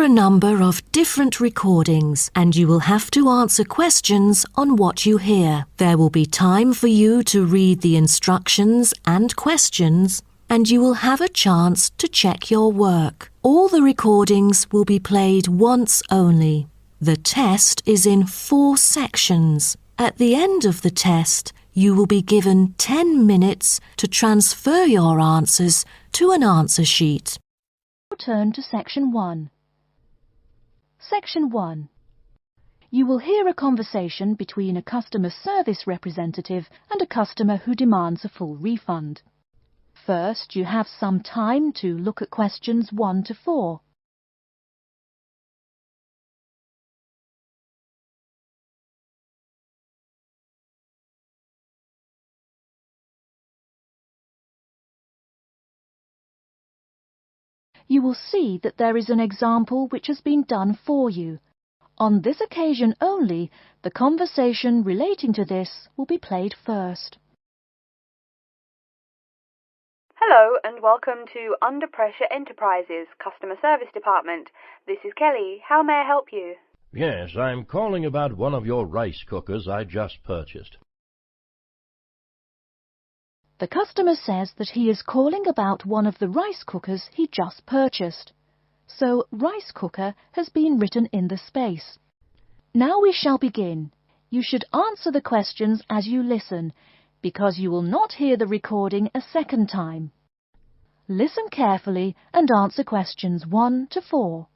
a number of different recordings and you will have to answer questions on what you hear. There will be time for you to read the instructions and questions, and you will have a chance to check your work. All the recordings will be played once only. The test is in 4 sections. At the end of the test, you will be given 10 minutes to transfer your answers to an answer sheet. Turn to Section 1. Section 1. You will hear a conversation between a customer service representative and a customer who demands a full refund. First, you have some time to look at questions 1 to 4. You will see that there is an example which has been done for you. On this occasion only, the conversation relating to this will be played first. Hello and welcome to Under Pressure Enterprises Customer Service Department. This is Kelly. How may I help you? Yes, I'm calling about one of your rice cookers I just purchased. The customer says that he is calling about one of the rice cookers he just purchased. So, rice cooker has been written in the space. Now we shall begin. You should answer the questions as you listen, because you will not hear the recording a second time. Listen carefully and answer questions 1 to 4.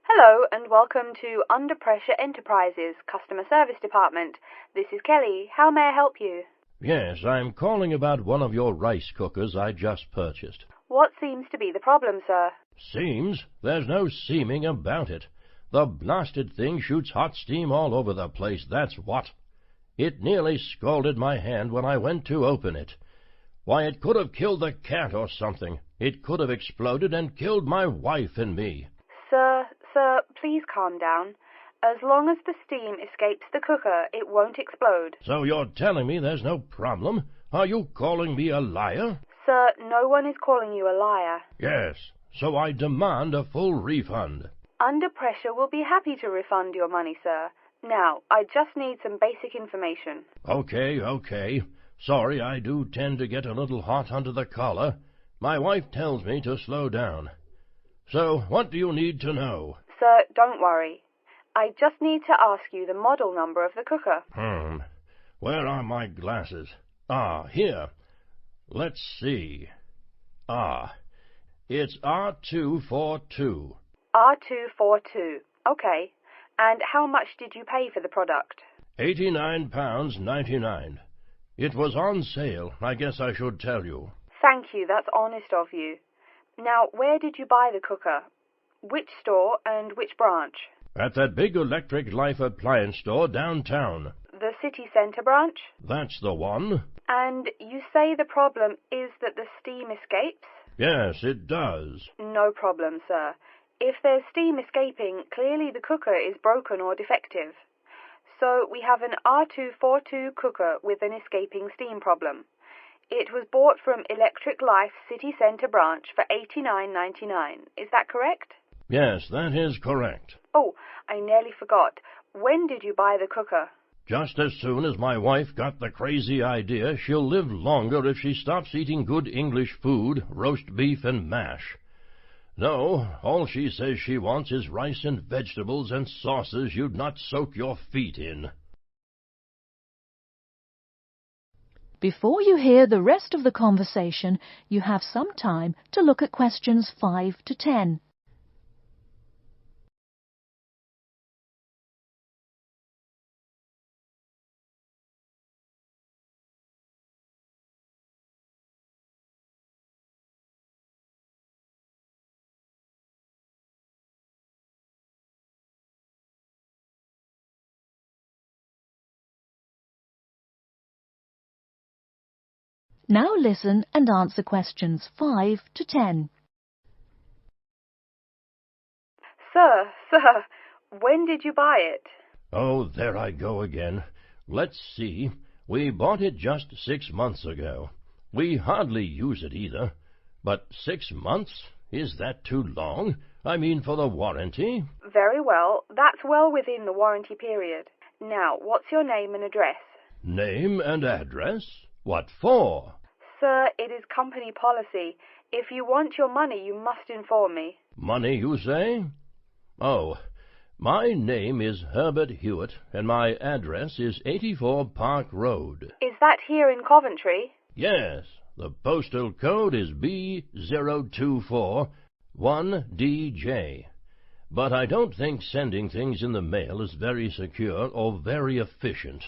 Hello and welcome to Under Pressure Enterprises Customer Service Department. This is Kelly. How may I help you? Yes, I'm calling about one of your rice cookers I just purchased. What seems to be the problem, sir? Seems? There's no seeming about it. The blasted thing shoots hot steam all over the place, that's what. It nearly scalded my hand when I went to open it. Why, it could have killed the cat or something. It could have exploded and killed my wife and me. Sir, please calm down. As long as the steam escapes the cooker, it won't explode. So you're telling me there's no problem? Are you calling me a liar? Sir, no one is calling you a liar. Yes, so I demand a full refund. Under Pressure will be happy to refund your money, sir. Now, I just need some basic information. Okay. Sorry, I do tend to get a little hot under the collar. My wife tells me to slow down. So, what do you need to know? Sir, don't worry. I just need to ask you the model number of the cooker. Where are my glasses? Here. Let's see. It's R242. R242. Okay. And how much did you pay for the product? £89.99. It was on sale. I guess I should tell you. Thank you. That's honest of you. Now, where did you buy the cooker? Which store and which branch? At that big electric life appliance store downtown. The city centre branch? That's the one. And you say the problem is that the steam escapes? Yes, it does. No problem, sir. If there's steam escaping, clearly the cooker is broken or defective. So we have an R242 cooker with an escaping steam problem. It was bought from Electric Life City Centre branch for $89.99. Is that correct? Yes, that is correct. Oh, I nearly forgot. When did you buy the cooker? Just as soon as my wife got the crazy idea she'll live longer if she stops eating good English food, roast beef and mash. No, all she says she wants is rice and vegetables and sauces you'd not soak your feet in. Before you hear the rest of the conversation, you have some time to look at questions 5 to 10. Now listen and answer questions 5 to 10. Sir, when did you buy it? Oh, there I go again. Let's see. We bought it just 6 months ago. We hardly use it either. But 6 months? Is that too long? I mean for the warranty? Very well. That's well within the warranty period. Now, what's your name and address? Name and address? What for? Sir, it is company policy. If you want your money, you must inform me. Money, you say? Oh, my name is Herbert Hewitt, and my address is 84 Park Road. Is that here in Coventry? Yes, the postal code is B0241DJ. But I don't think sending things in the mail is very secure or very efficient.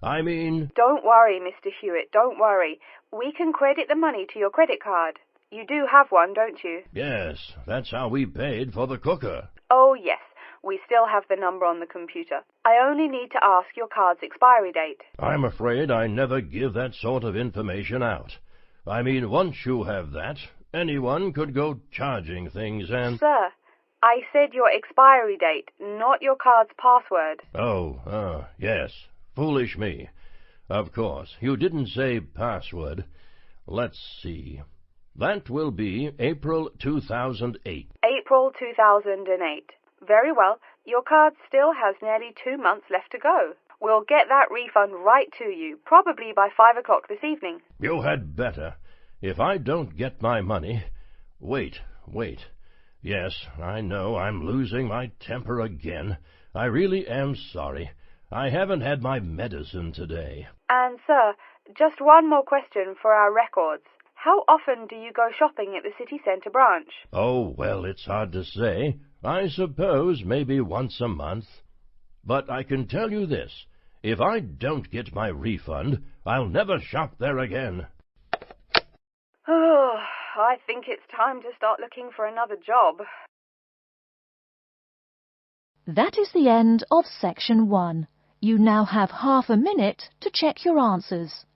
I mean... Don't worry, Mr. Hewitt, don't worry. We can credit the money to your credit card. You do have one, don't you? Yes, that's how we paid for the cooker. Oh, yes. We still have the number on the computer. I only need to ask your card's expiry date. I'm afraid I never give that sort of information out. I mean, once you have that, anyone could go charging things and... Sir, I said your expiry date, not your card's password. Oh, yes. Foolish me. Of course, you didn't say password. Let's see. That will be April 2008. April 2008. Very well. Your card still has nearly 2 months left to go. We'll get that refund right to you, probably by 5 o'clock this evening. You had better. If I don't get my money... Wait. Yes, I know I'm losing my temper again. I really am sorry. I haven't had my medicine today. And, sir, just one more question for our records. How often do you go shopping at the city centre branch? Oh, well, it's hard to say. I suppose maybe once a month. But I can tell you this. If I don't get my refund, I'll never shop there again. Oh, I think it's time to start looking for another job. That is the end of section 1. You now have half a minute to check your answers.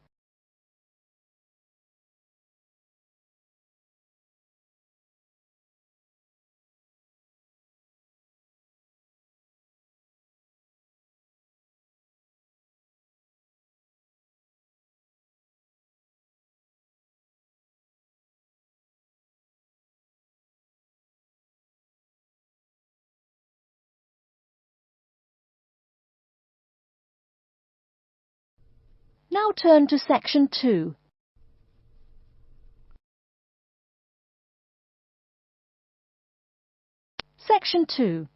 Now turn to section 2. Section 2.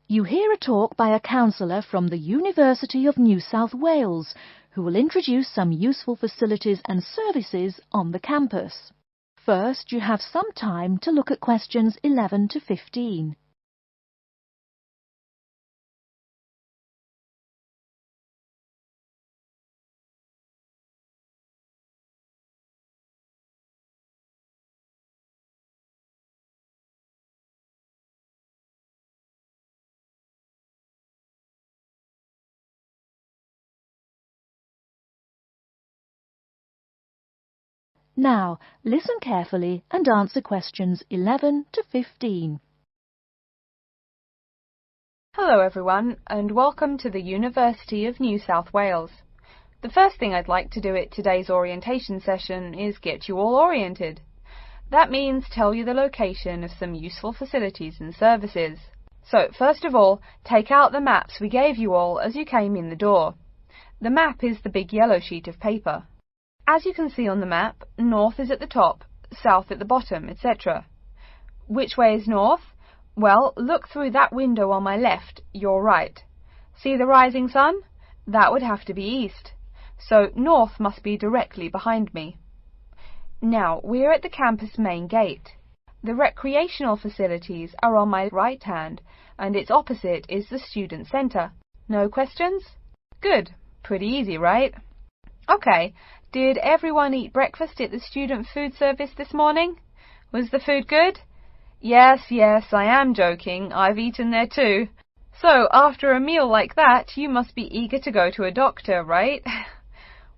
You hear a talk by a counsellor from the University of New South Wales, who will introduce some useful facilities and services on the campus. First, you have some time to look at questions 11 to 15. Now, listen carefully and answer questions 11 to 15. Hello everyone, and welcome to the University of New South Wales. The first thing I'd like to do at today's orientation session is get you all oriented. That means tell you the location of some useful facilities and services. So, first of all, take out the maps we gave you all as you came in the door. The map is the big yellow sheet of paper. As you can see on the map, north is at the top, south at the bottom, etc. Which way is north? Well, look through that window on my left, your right. See the rising sun? That would have to be east. So north must be directly behind me. Now, we're at the campus main gate. The recreational facilities are on my right hand, and its opposite is the student centre. No questions? Good. Pretty easy, right? Okay. Did everyone eat breakfast at the student food service this morning? Was the food good? Yes, I am joking. I've eaten there too. So, after a meal like that, you must be eager to go to a doctor, right?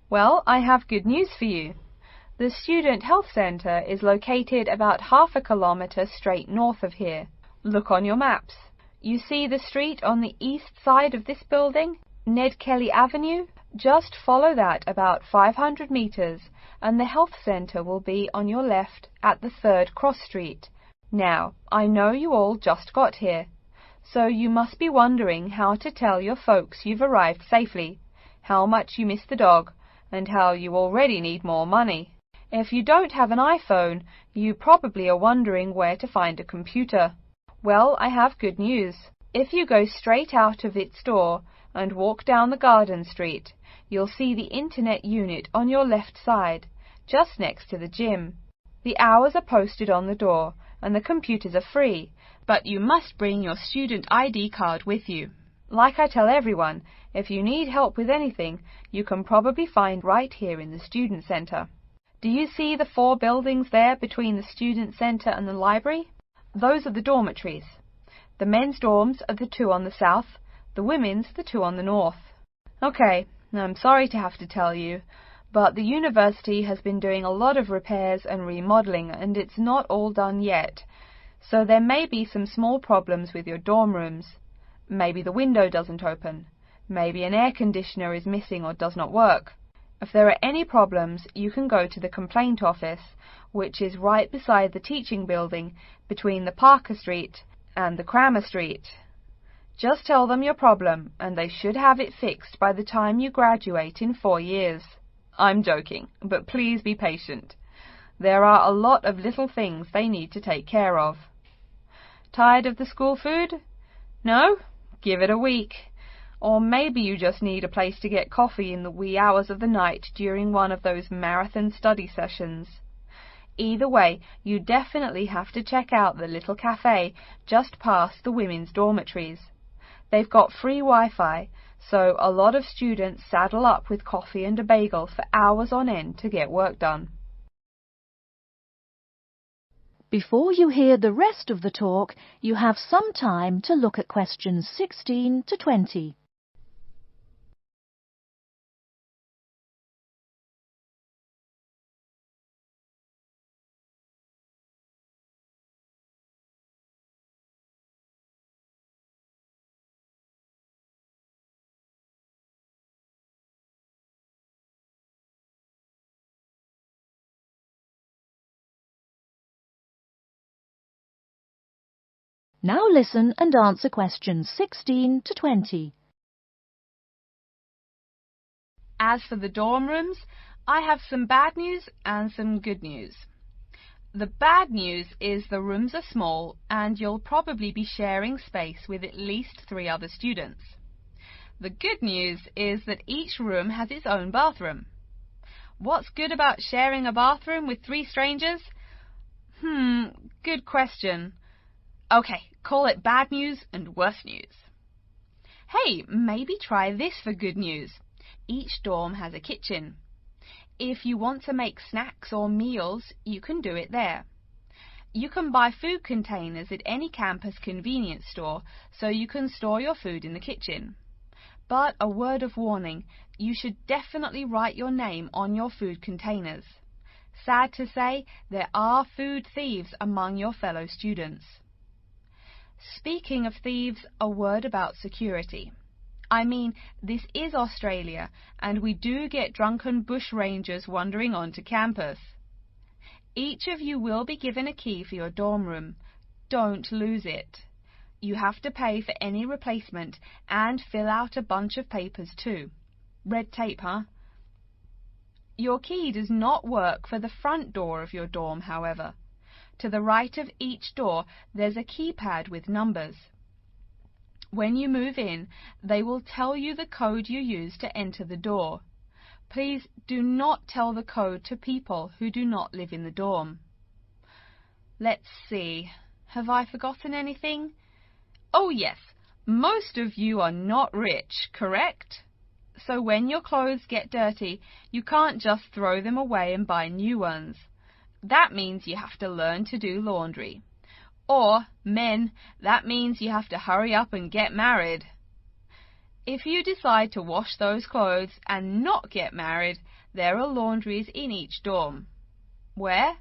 Well, I have good news for you. The Student Health Centre is located about half a kilometre straight north of here. Look on your maps. You see the street on the east side of this building? Ned Kelly Avenue? Just follow that about 500 metres and the health centre will be on your left at the 3rd cross street, Now, I know you all just got here, so you must be wondering how to tell your folks you've arrived safely, how much you miss the dog, and how you already need more money. If you don't have an iPhone, you probably are wondering where to find a computer. Well, I have good news. If you go straight out of its door and walk down the garden street, you'll see the internet unit on your left side, just next to the gym. The hours are posted on the door, and the computers are free, but you must bring your student ID card with you. Like I tell everyone, if you need help with anything, you can probably find right here in the Student Centre. Do you see the 4 buildings there between the Student Centre and the library? Those are the dormitories. The men's dorms are the 2 on the south, the women's the 2 on the north. Okay, I'm sorry to have to tell you, but the university has been doing a lot of repairs and remodelling, and it's not all done yet, so there may be some small problems with your dorm rooms. Maybe the window doesn't open. Maybe an air conditioner is missing or does not work. If there are any problems, you can go to the complaint office, which is right beside the teaching building between the Parker Street and the Crammer Street. Just tell them your problem, and they should have it fixed by the time you graduate in 4 years. I'm joking, but please be patient. There are a lot of little things they need to take care of. Tired of the school food? No? Give it a week. Or maybe you just need a place to get coffee in the wee hours of the night during one of those marathon study sessions. Either way, you definitely have to check out the little cafe just past the women's dormitories. They've got free Wi-Fi, so a lot of students saddle up with coffee and a bagel for hours on end to get work done. Before you hear the rest of the talk, you have some time to look at questions 16 to 20. Now listen and answer questions 16 to 20. As for the dorm rooms, I have some bad news and some good news. The bad news is the rooms are small and you'll probably be sharing space with at least 3 other students. The good news is that each room has its own bathroom. What's good about sharing a bathroom with 3 strangers? Good question. Okay, call it bad news and worse news. Hey, maybe try this for good news. Each dorm has a kitchen. If you want to make snacks or meals, you can do it there. You can buy food containers at any campus convenience store, so you can store your food in the kitchen. But a word of warning, you should definitely write your name on your food containers. Sad to say, there are food thieves among your fellow students. Speaking of thieves, a word about security. I mean, this is Australia, and we do get drunken bushrangers wandering onto campus. Each of you will be given a key for your dorm room. Don't lose it. You have to pay for any replacement and fill out a bunch of papers too. Red tape, huh? Your key does not work for the front door of your dorm, however. To the right of each door, there's a keypad with numbers. When you move in, they will tell you the code you use to enter the door. Please do not tell the code to people who do not live in the dorm. Let's see. Have I forgotten anything? Oh yes, most of you are not rich, correct? So when your clothes get dirty, you can't just throw them away and buy new ones. That means you have to learn to do laundry. Or, men, that means you have to hurry up and get married. If you decide to wash those clothes and not get married, there are laundries in each dorm. Where?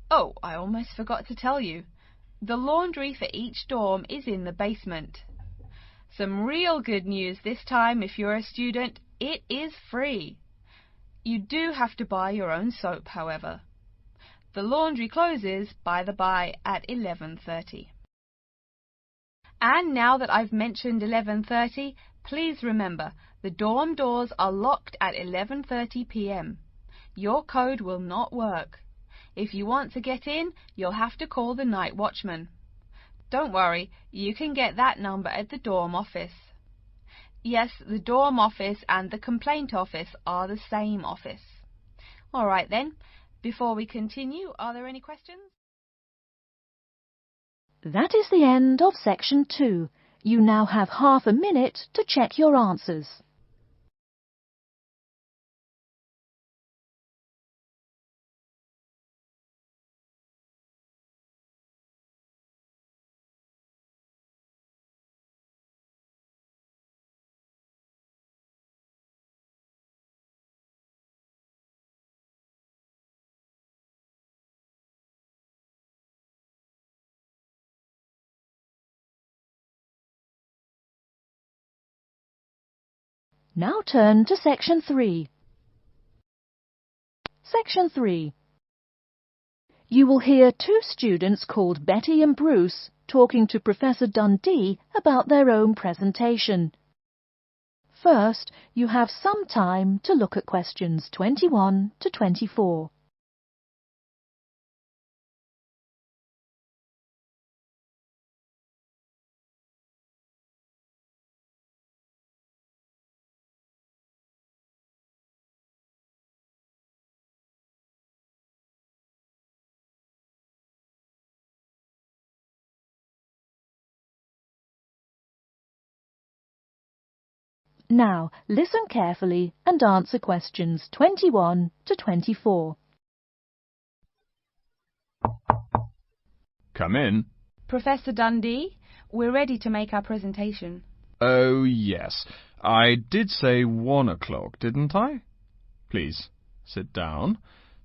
Oh, I almost forgot to tell you. The laundry for each dorm is in the basement. Some real good news this time if you're a student, it is free. You do have to buy your own soap, however. The laundry closes, by the by, at 11:30. And now that I've mentioned 11:30, please remember, the dorm doors are locked at 11:30 p.m. Your code will not work. If you want to get in, you'll have to call the night watchman. Don't worry, you can get that number at the dorm office. Yes, the dorm office and the complaint office are the same office. All right then, before we continue, are there any questions? That is the end of section 2. You now have half a minute to check your answers. Now turn to section 3. Section 3. You will hear two students called Betty and Bruce talking to Professor Dundee about their own presentation. First, you have some time to look at questions 21 to 24. Now, listen carefully and answer questions 21 to 24. Come in. Professor Dundee, we're ready to make our presentation. Oh, yes. I did say 1 o'clock, didn't I? Please, sit down.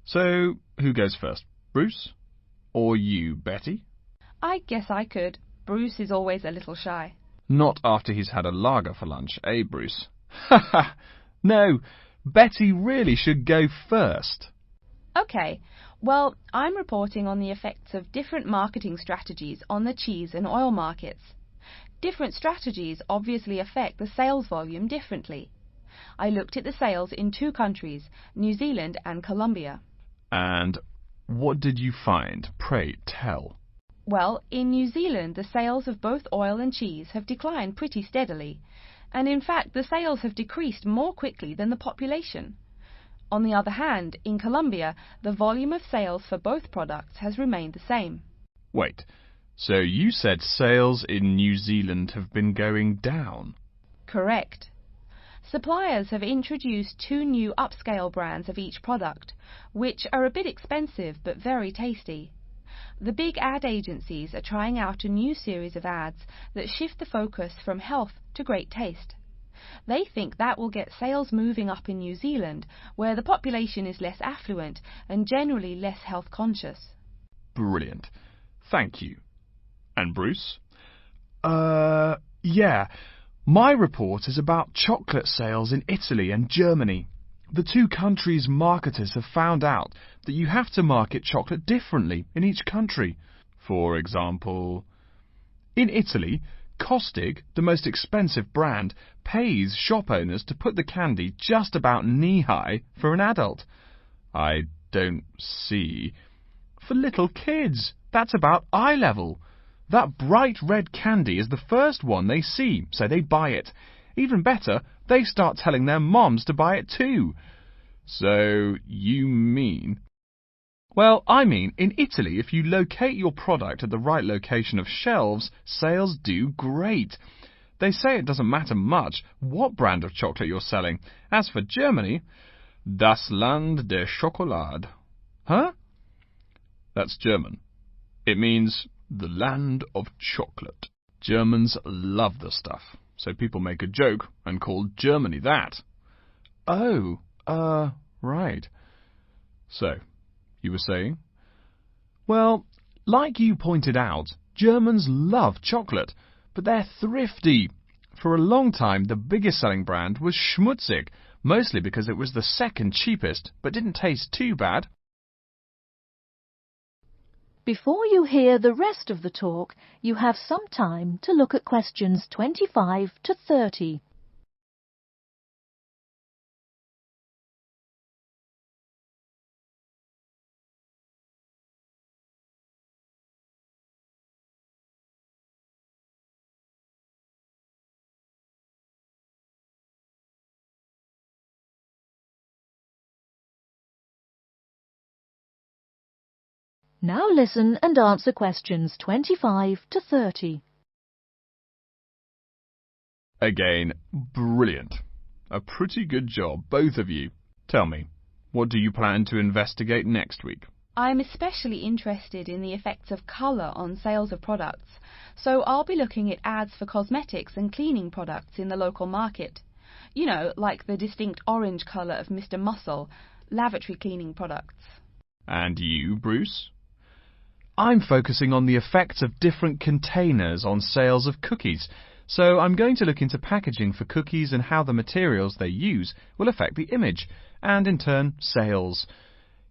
So, who goes first? Bruce? Or you, Betty? I guess I could. Bruce is always a little shy. Not after he's had a lager for lunch, eh, Bruce? Ha ha! No, Betty really should go first. Okay, well, I'm reporting on the effects of different marketing strategies on the cheese and oil markets. Different strategies obviously affect the sales volume differently. I looked at the sales in 2 countries, New Zealand and Colombia. And what did you find? Pray tell. Well, in New Zealand, the sales of both oil and cheese have declined pretty steadily, and in fact the sales have decreased more quickly than the population. On the other hand, in Colombia, the volume of sales for both products has remained the same. Wait, so you said sales in New Zealand have been going down? Correct. Suppliers have introduced 2 new upscale brands of each product, which are a bit expensive but very tasty. The big ad agencies are trying out a new series of ads that shift the focus from health to great taste. They think that will get sales moving up in New Zealand, where the population is less affluent and generally less health conscious. Brilliant. Thank you. And Bruce? Yeah. My report is about chocolate sales in Italy and Germany. The 2 countries' marketers have found out that you have to market chocolate differently in each country. For example, in Italy, Costig, the most expensive brand, pays shop owners to put the candy just about knee-high for an adult. I don't see. For little kids, that's about eye level. That bright red candy is the first one they see, so they buy it. Even better, they start telling their moms to buy it too. So, you mean... Well, I mean, in Italy, if you locate your product at the right location of shelves, sales do great. They say it doesn't matter much what brand of chocolate you're selling. As for Germany, das Land der Schokolade. Huh? That's German. It means the land of chocolate. Germans love the stuff, so people make a joke and call Germany that. Oh, right. So, you were saying? Well, like you pointed out, Germans love chocolate, but they're thrifty. For a long time, the biggest selling brand was Schmutzig, mostly because it was the second cheapest, but didn't taste too bad. Before you hear the rest of the talk, you have some time to look at questions 25 to 30. Now listen and answer questions 25 to 30. Again, brilliant. A pretty good job, both of you. Tell me, what do you plan to investigate next week? I'm especially interested in the effects of colour on sales of products, so I'll be looking at ads for cosmetics and cleaning products in the local market. You know, like the distinct orange colour of Mr. Muscle, lavatory cleaning products. And you, Bruce? I'm focusing on the effects of different containers on sales of cookies, so I'm going to look into packaging for cookies and how the materials they use will affect the image, and in turn, sales.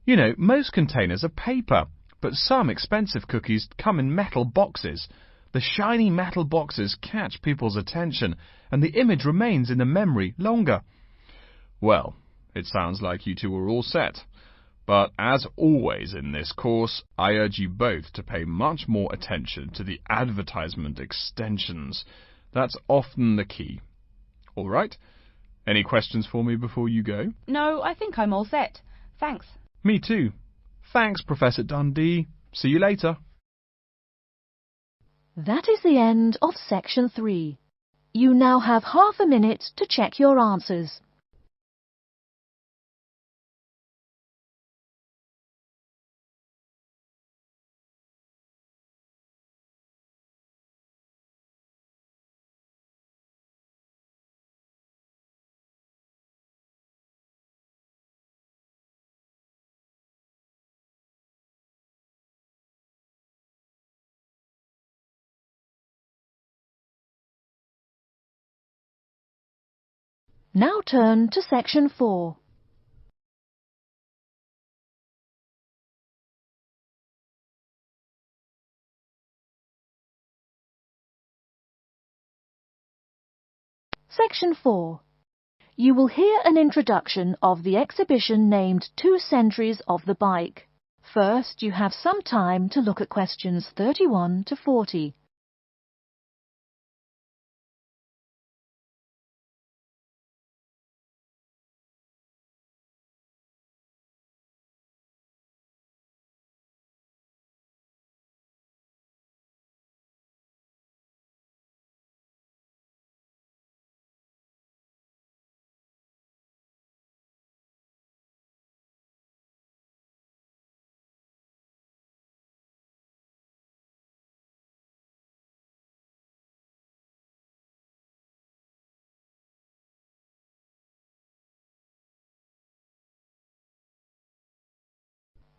You know, most containers are paper, but some expensive cookies come in metal boxes. The shiny metal boxes catch people's attention, and the image remains in the memory longer. Well, it sounds like you two are all set. But as always in this course, I urge you both to pay much more attention to the advertisement extensions. That's often the key. All right? Any questions for me before you go? No, I think I'm all set. Thanks. Me too. Thanks, Professor Dundee. See you later. That is the end of section 3. You now have half a minute to check your answers. Now turn to section 4. Section 4. You will hear an introduction of the exhibition named 2 Centuries of the Bike. First, you have some time to look at questions 31 to 40.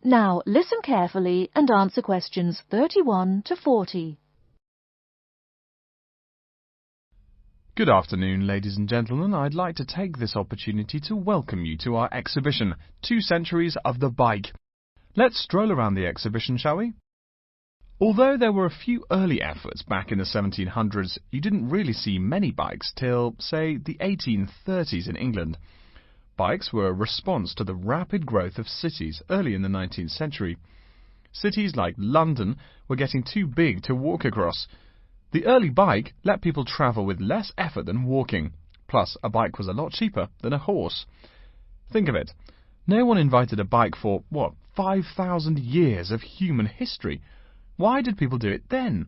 Now listen carefully and answer questions 31 to 40. Good afternoon, ladies and gentlemen. I'd like to take this opportunity to welcome you to our exhibition, 2 Centuries of the Bike. Let's stroll around the exhibition, shall we? Although there were a few early efforts back in the 1700s, you didn't really see many bikes till, say, the 1830s in England. Bikes were a response to the rapid growth of cities early in the 19th century. Cities like London were getting too big to walk across. The early bike let people travel with less effort than walking. Plus, a bike was a lot cheaper than a horse. Think of it. No one invented a bike for, 5,000 years of human history. Why did people do it then?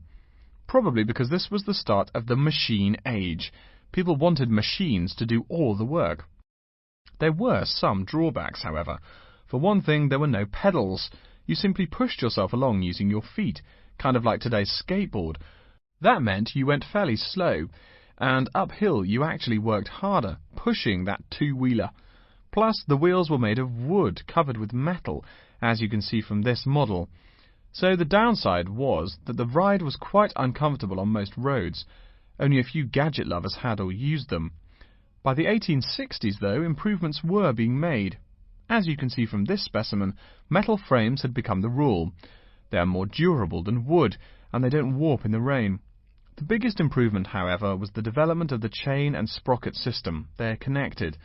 Probably because this was the start of the machine age. People wanted machines to do all the work. There were some drawbacks, however. For one thing, there were no pedals. You simply pushed yourself along using your feet, kind of like today's skateboard. That meant you went fairly slow, and uphill you actually worked harder, pushing that two-wheeler. Plus, the wheels were made of wood covered with metal, as you can see from this model. So the downside was that the ride was quite uncomfortable on most roads. Only a few gadget lovers had or used them. By the 1860s, though, improvements were being made. As you can see from this specimen, metal frames had become the rule. They are more durable than wood, and they don't warp in the rain. The biggest improvement, however, was the development of the chain and sprocket system. They are connected.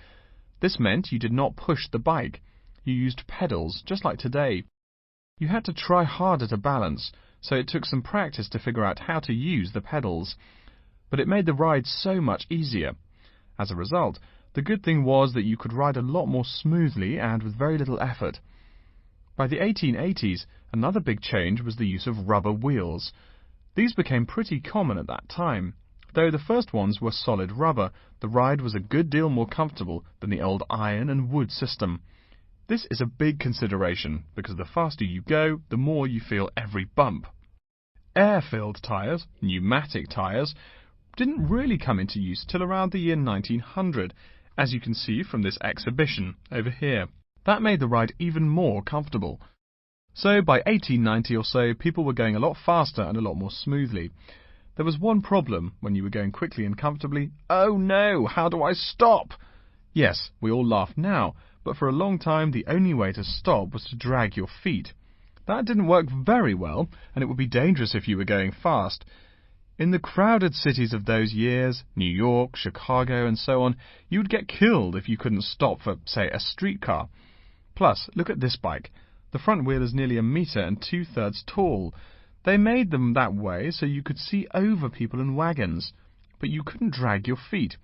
This meant you did not push the bike. You used pedals, just like today. You had to try harder to balance, so it took some practice to figure out how to use the pedals. But it made the ride so much easier. As a result, the good thing was that you could ride a lot more smoothly and with very little effort. By the 1880s, another big change was the use of rubber wheels. These became pretty common at that time. Though the first ones were solid rubber, the ride was a good deal more comfortable than the old iron and wood system. This is a big consideration, because the faster you go, the more you feel every bump. Air-filled tyres, pneumatic tyres, didn't really come into use till around the year 1900, as you can see from this exhibition over here. That made the ride even more comfortable. So by 1890 or so, people were going a lot faster and a lot more smoothly. There was one problem when you were going quickly and comfortably. Oh no, how do I stop? Yes, we all laugh now, but for a long time the only way to stop was to drag your feet. That didn't work very well, and it would be dangerous if you were going fast. In the crowded cities of those years, New York, Chicago and so on, you would get killed if you couldn't stop for, say, a streetcar. Plus, look at this bike. The front wheel is nearly 1 metre and 2/3 tall. They made them that way so you could see over people and wagons, but you couldn't drag your feet.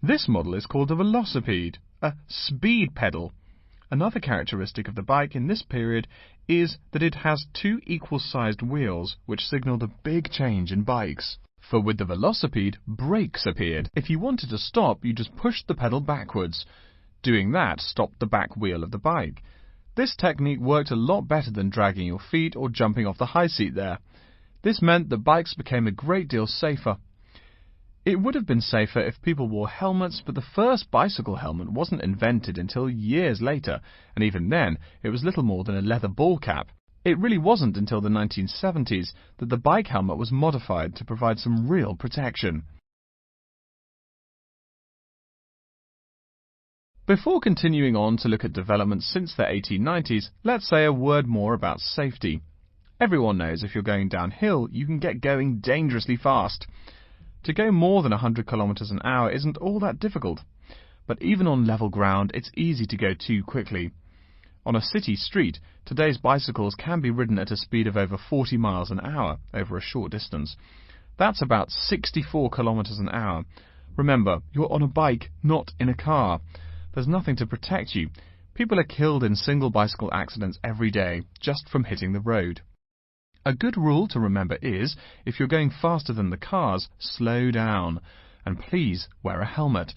This model is called a velocipede, a speed pedal. Another characteristic of the bike in this period is that it has 2 equal-sized wheels, which signalled a big change in bikes. For with the velocipede, brakes appeared. If you wanted to stop, you just pushed the pedal backwards. Doing that stopped the back wheel of the bike. This technique worked a lot better than dragging your feet or jumping off the high seat there. This meant that bikes became a great deal safer. It would have been safer if people wore helmets, but the first bicycle helmet wasn't invented until years later, and even then it was little more than a leather ball cap. It really wasn't until the 1970s that the bike helmet was modified to provide some real protection. Before continuing on to look at developments since the 1890s, let's say a word more about safety. Everyone knows if you're going downhill, you can get going dangerously fast. To go more than 100 kilometers an hour isn't all that difficult, but even on level ground, it's easy to go too quickly. On a city street, today's bicycles can be ridden at a speed of over 40 miles an hour over a short distance. That's about 64 kilometers an hour. Remember, you're on a bike, not in a car. There's nothing to protect you. People are killed in single bicycle accidents every day, just from hitting the road. A good rule to remember is, if you're going faster than the cars, slow down. And please wear a helmet.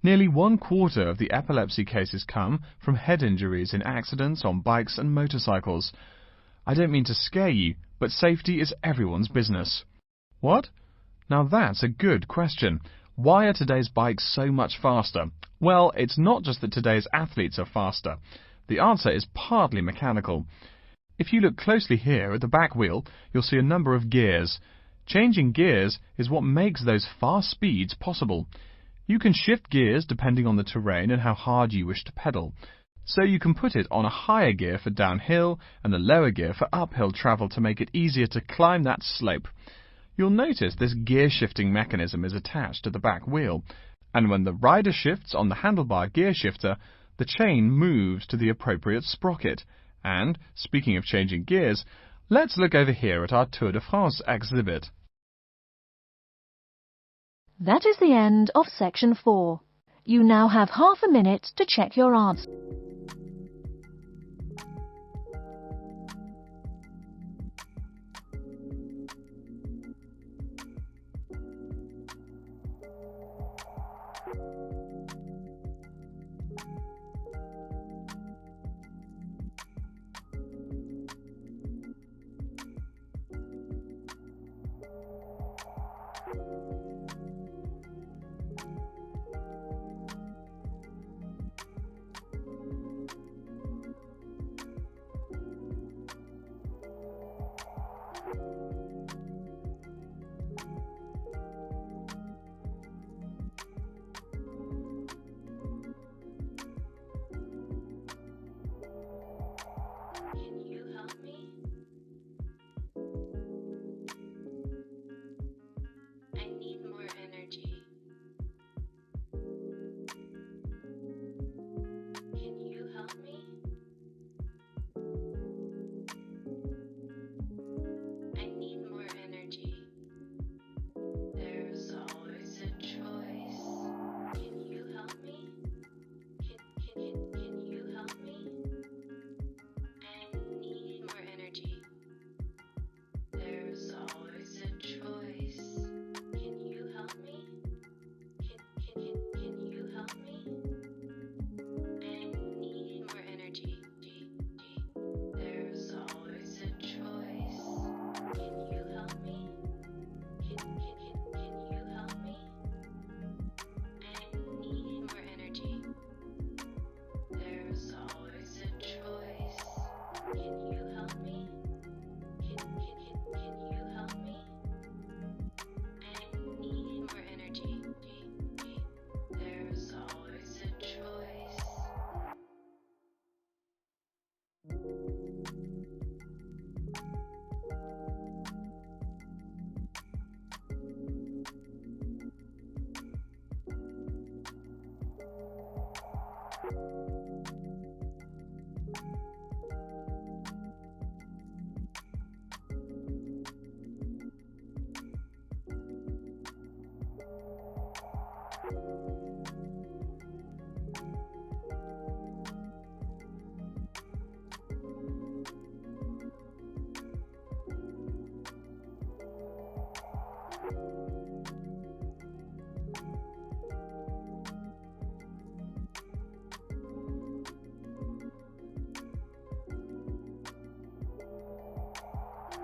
Nearly 1/4 of the epilepsy cases come from head injuries in accidents on bikes and motorcycles. I don't mean to scare you, but safety is everyone's business. What? Now that's a good question. Why are today's bikes so much faster? Well, it's not just that today's athletes are faster. The answer is partly mechanical. If you look closely here at the back wheel, you'll see a number of gears. Changing gears is what makes those fast speeds possible. You can shift gears depending on the terrain and how hard you wish to pedal. So you can put it on a higher gear for downhill and a lower gear for uphill travel to make it easier to climb that slope. You'll notice this gear shifting mechanism is attached to the back wheel, and when the rider shifts on the handlebar gear shifter, the chain moves to the appropriate sprocket. And, speaking of changing gears, let's look over here at our Tour de France exhibit. That is the end of section 4. You now have half a minute to check your answer.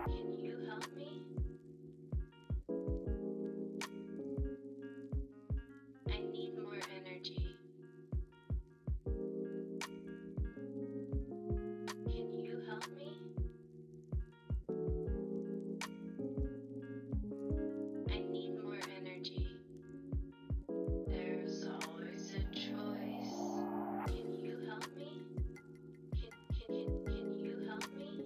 Can you help me? I need more energy. Can you help me? I need more energy. There's always a choice. Can you help me? Can you help me?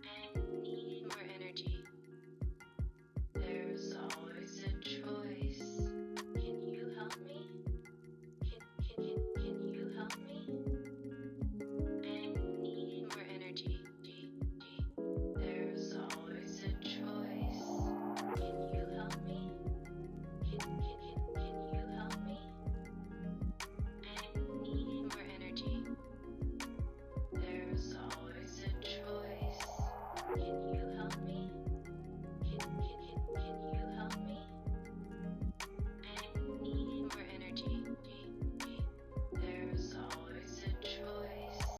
I need more energy. There's always a choice. Can you help me? Can you help me? I need more energy. There's always a choice. Can you help me? Can you help me? I need more energy. There's always a choice. Can you